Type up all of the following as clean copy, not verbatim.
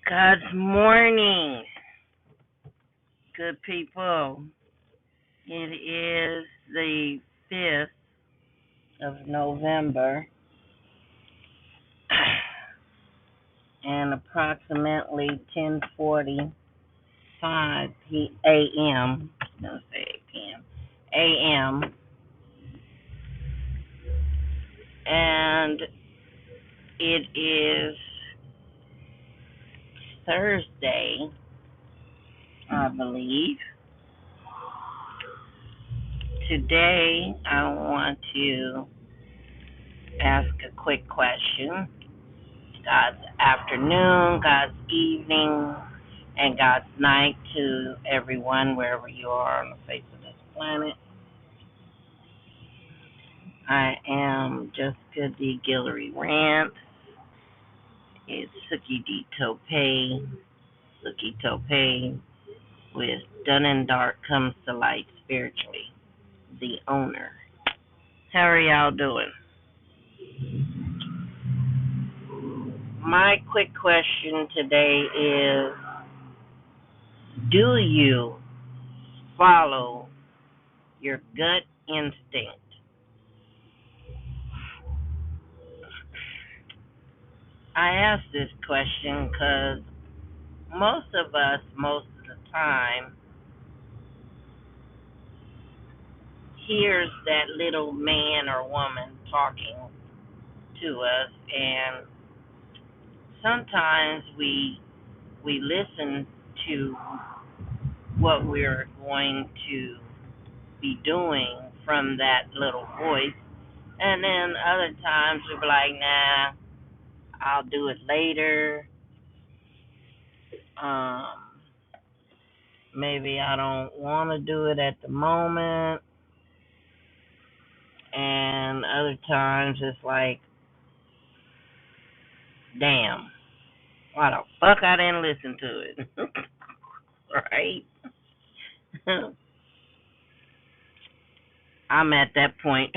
God's morning, good people. It is the 5th of November and approximately 10:45 a.m. Don't say p.m. a.m. and it is Thursday, I believe. Today, I want to ask a quick question. God's afternoon, God's evening, and God's night to everyone wherever you are on the face of this planet. I am Jessica D. Guillory Rant. It's Suki D. Tope, with Done and Dark Comes to Light Spiritually, the owner. How are y'all doing? My quick question today is, do you follow your gut instinct? I ask this question because most of us, most of the time, hears that little man or woman talking to us, and sometimes we listen to what we're going to be doing from that little voice, and then other times we'll be like, nah, I'll do it later. Um, Maybe I don't want to do it at the moment. And other times it's like, damn, why the fuck I didn't listen to it? Right? I'm at that point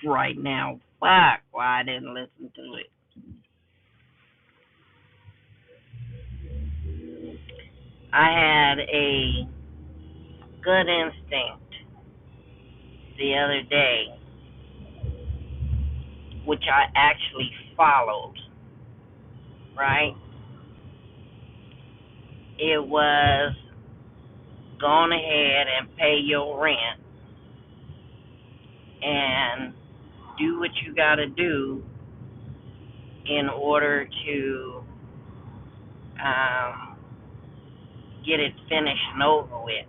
right now. Fuck, why I didn't listen to it. I had a good instinct the other day, which I actually followed, right? It was go ahead and pay your rent and do what you got to do in order to um, get it finished and over with.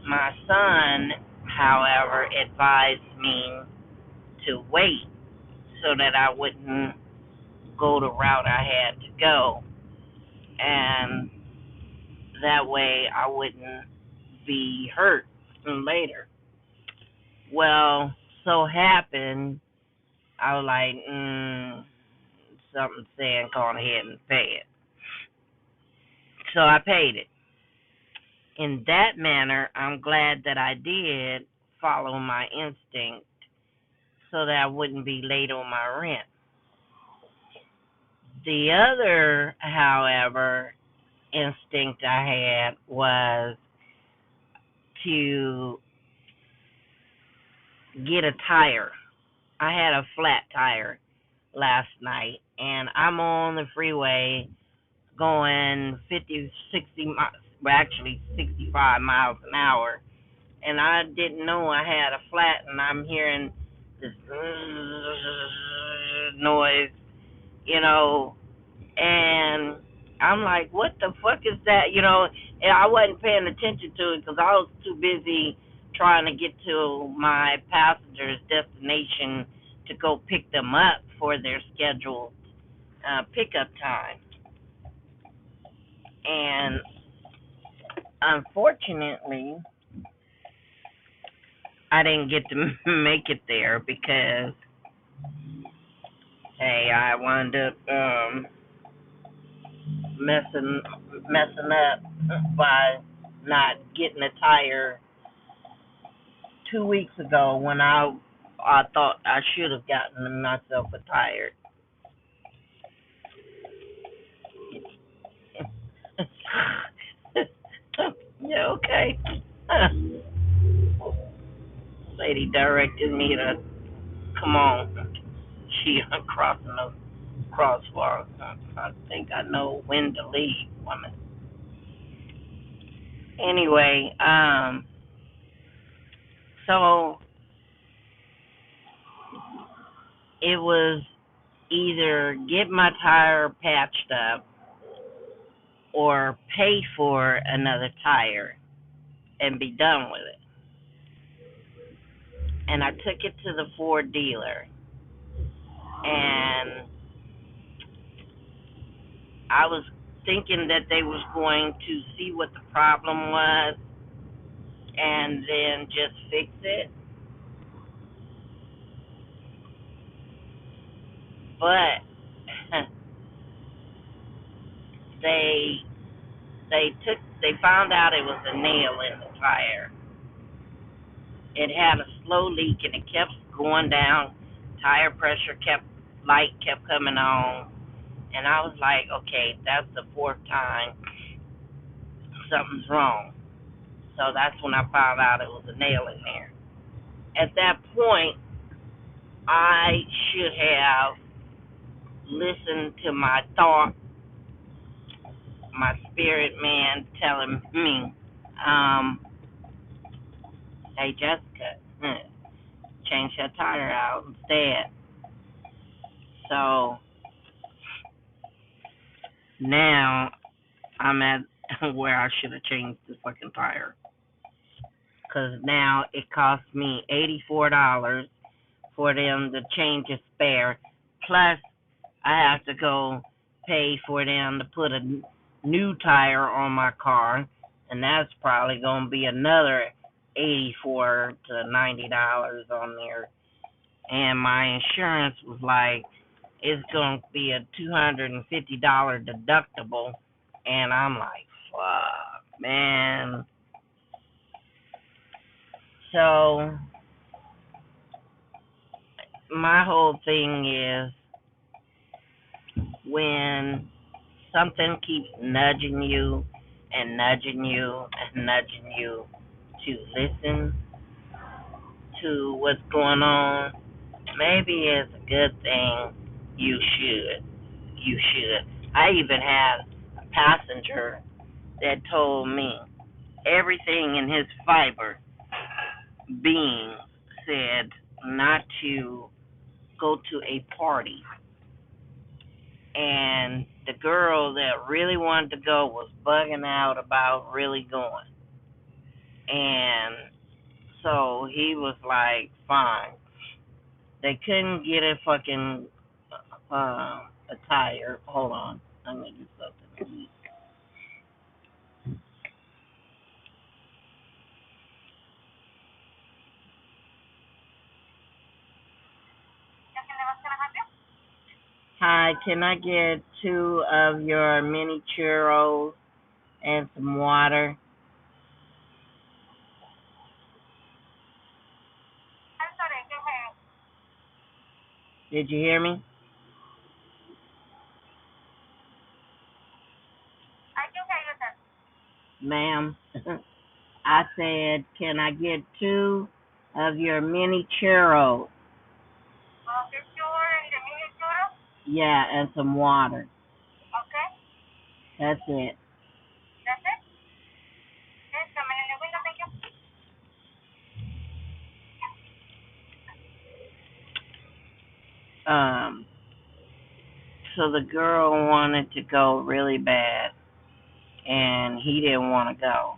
My son, however, advised me to wait so that I wouldn't go the route I had to go, and that way I wouldn't be hurt later. Well, so happened, I was like, something saying go on ahead and pay it. So I paid it. In that manner, I'm glad that I did follow my instinct so that I wouldn't be late on my rent. The other, however, instinct I had was to get a tire. I had a flat tire last night, and I'm on the freeway going 50, 60 miles, well, actually 65 miles an hour, and I didn't know I had a flat, and I'm hearing this noise, you know, and I'm like, what the fuck is that? You know, and I wasn't paying attention to it because I was too busy trying to get to my passenger's destination to go pick them up for their scheduled pickup time. And unfortunately, I didn't get to make it there because, hey, I wound up messing up by not getting a tire 2 weeks ago when I thought I should have gotten myself a tire. Yeah, okay. Lady directed me to come on. She crossing the crosswalk. I think I know when to leave, woman. Anyway, so it was either get my tire patched up or pay for another tire and be done with it. And I took it to the Ford dealer, and I was thinking that they was going to see what the problem was and then just fix it. But they they found out it was a nail in the tire. It had a slow leak and it kept going down. Tire pressure kept coming on, and I was like, okay, that's the fourth time something's wrong. So that's when I found out it was a nail in there. At that point, I should have listened to my thought, my spirit man telling me, um, hey Jessica, change that tire out instead. So now I'm at where I should have changed the fucking tire. Because now it costs me $84 for them to change a spare. Plus, I have to go pay for them to put a new tire on my car. And that's probably going to be another $84 to $90 on there. And my insurance was like, it's going to be a $250 deductible. And I'm like, fuck, man. So, my whole thing is when something keeps nudging you and nudging you and nudging you to listen to what's going on, maybe it's a good thing you should. You should. I even had a passenger that told me everything in his fiber being said not to go to a party. And the girl that really wanted to go was bugging out about really going. And so he was like, fine. They couldn't get a fucking a tire. Hold on. I'm going to do something. Hi, can I get two of your mini churros and some water? Did you hear me? Ma'am, I said, can I get two of your mini churros? Yeah, and some water. That's it. Um, so the girl wanted to go really bad, and he didn't want to go.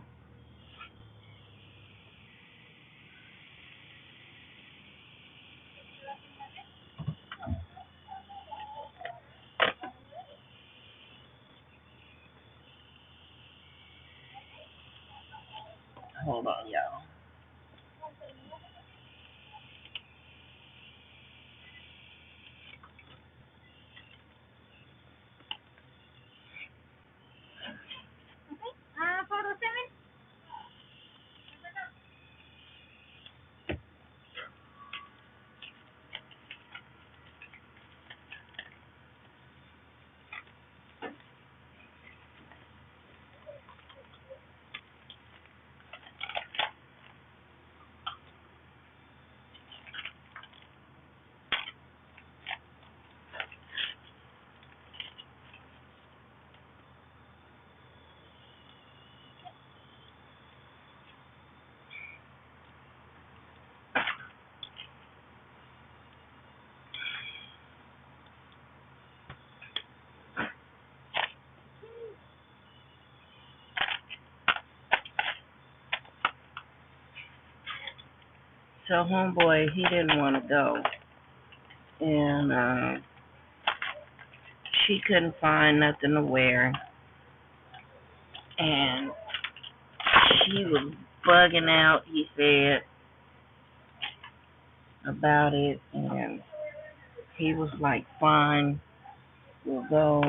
Hold on, y'all. So Homeboy, he didn't want to go, and she couldn't find nothing to wear, and she was bugging out, he said, about it, and he was like, fine, we'll go.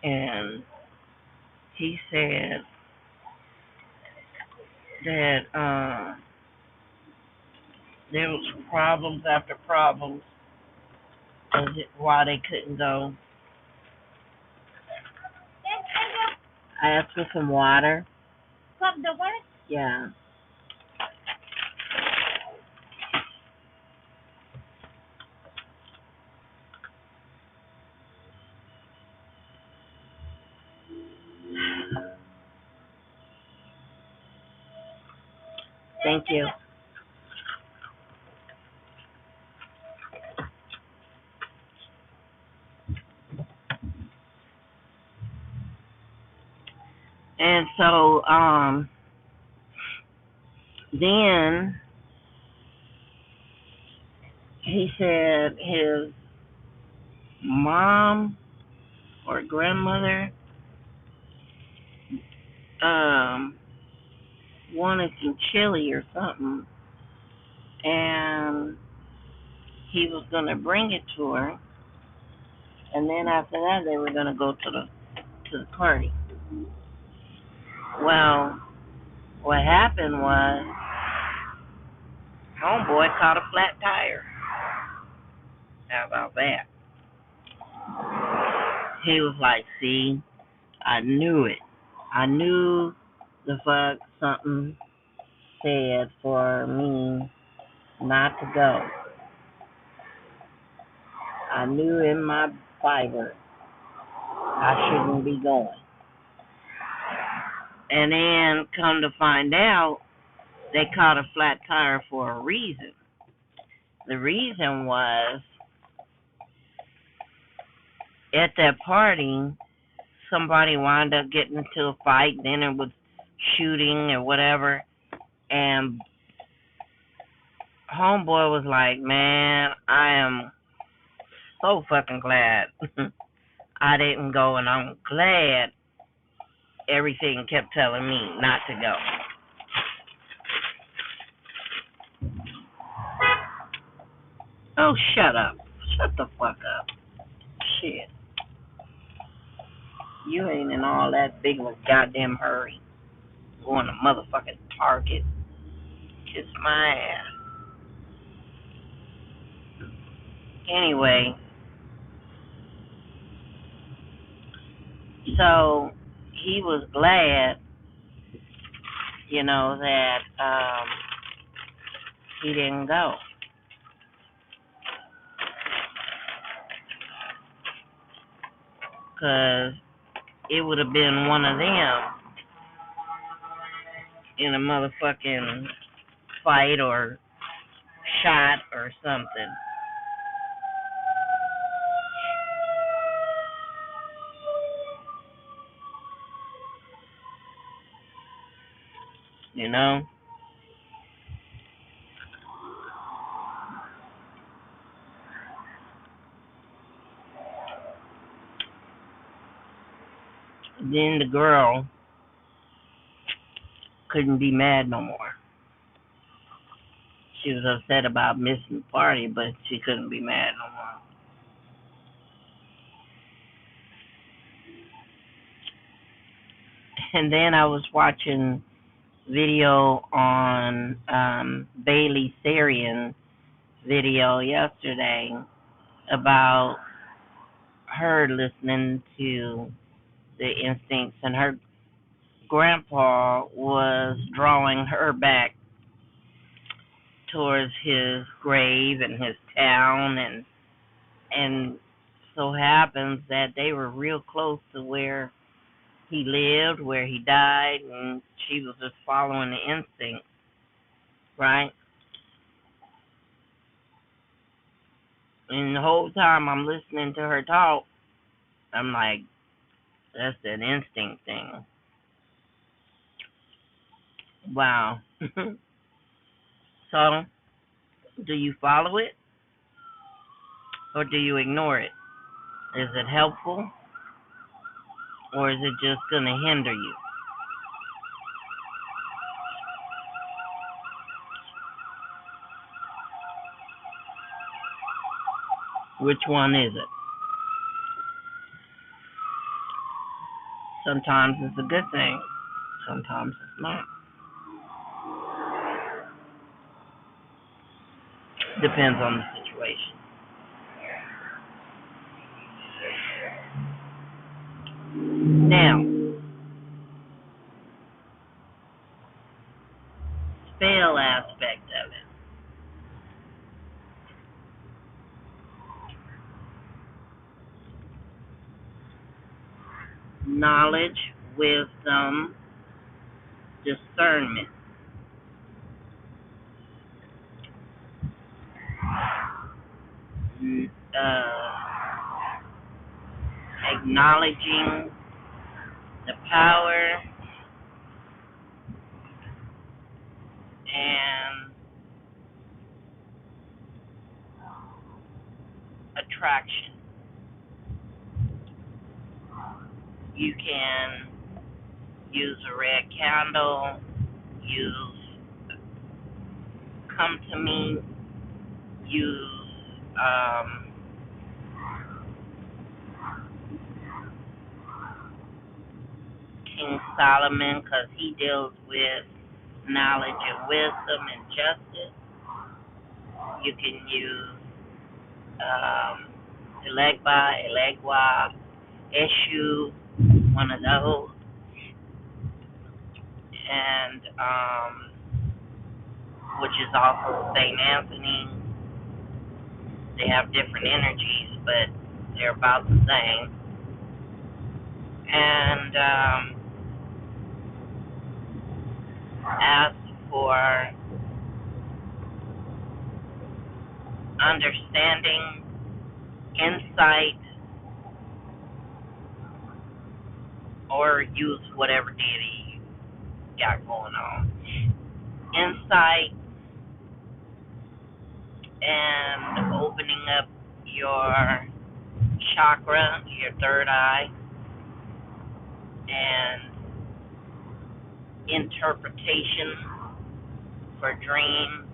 And he said that there was problems after problems as why they couldn't go. I asked for some water. Cup the what? Yeah. Thank you. And so then he said his mom or grandmother wanted some chili or something, and he was gonna bring it to her, and then after that they were gonna go to the party. Well, what happened was Homeboy caught a flat tire. How about that? He was like, see, I knew it. I knew the fuck something said for me not to go. I knew in my fiber I shouldn't be going. And then come to find out, they caught a flat tire for a reason. The reason was at that party, somebody wound up getting into a fight, then it was shooting or whatever, and Homeboy was like, man, I am so fucking glad I didn't go, and I'm glad everything kept telling me not to go. Oh, shut up. Shut the fuck up. Shit. You ain't in all that big of a goddamn hurry. Going to motherfucking Target. Kiss my ass. Anyway, so he was glad, that he didn't go. Because it would have been one of them in a motherfucking fight or shot or something. You know? Then the girl couldn't be mad no more. She was upset about missing the party, but she couldn't be mad no more. And then I was watching video on Bailey Syrian video yesterday about her listening to the instincts, and her grandpa was drawing her back towards his grave and his town, and so happens that they were real close to where he lived, where he died, and she was just following the instinct, right? And the whole time I'm listening to her talk, I'm like, that's an instinct thing. Wow. So, do you follow it or do you ignore it? Is it helpful or is it just going to hinder you? Which one is it? Sometimes it's a good thing, sometimes it's not. Depends on the situation. Now, spell aspect of it. Knowledge, wisdom, discernment. Acknowledging the power and attraction. You can use a red candle, use come to me, use King Solomon because he deals with knowledge and wisdom and justice. You can use Elegba, Eshu, one of those, and which is also Saint Anthony. They have different energies, but they're about the same. And ask for understanding, insight, or use whatever deity you got going on. Insight and opening up your chakra, your third eye, and interpretation for dreams,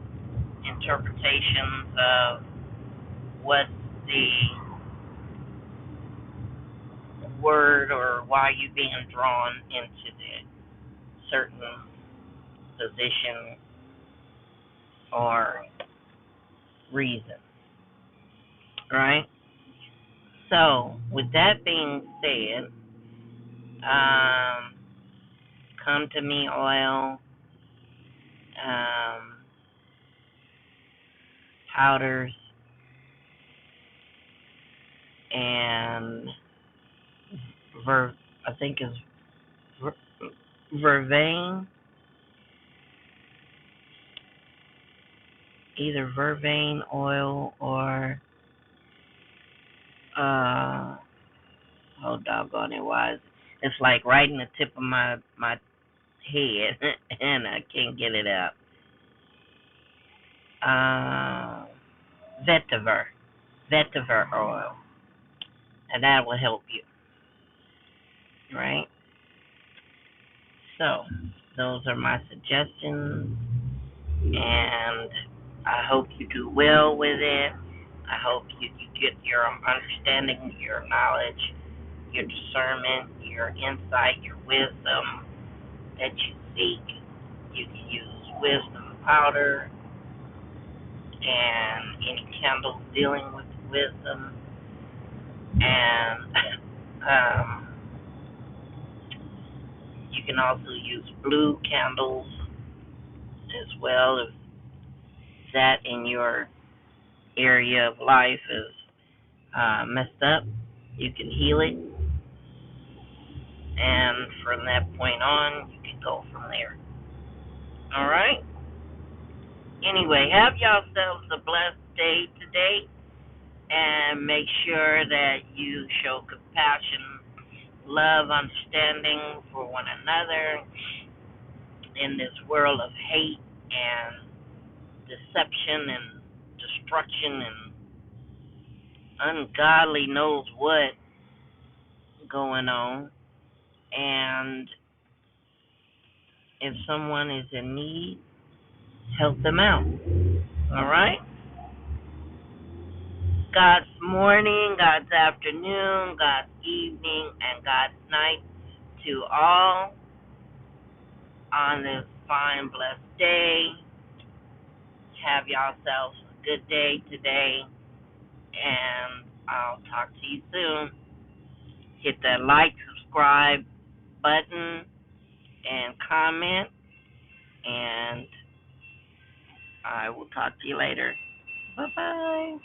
interpretations of what the word or why you being drawn into the certain position or reason, right? So, with that being said, come to me oil, powders, and I think is vervain, either vervain oil or oh doggone it, why it's like right in the tip of my head and I can't get it out. Vetiver, vetiver oil, and that will help you, right? So those are my suggestions, and I hope you do well with it. I hope you get your understanding, your knowledge, your discernment, your insight, your wisdom that you seek. You can use wisdom powder and any candles dealing with wisdom. And you can also use blue candles as well if that in your area of life is messed up. You can heal it, and from that point on, you can go from there. All right? Anyway, have yourselves a blessed day today, and make sure that you show compassion, love, understanding for one another in this world of hate and deception and destruction and ungodly knows what going on. And if someone is in need, help them out. All right? God's morning, God's afternoon, God's evening, and God's night to all on this fine, blessed day. Have yourselves a good day today, and I'll talk to you soon. Hit that like, subscribe button, and comment, and I will talk to you later. Bye-bye.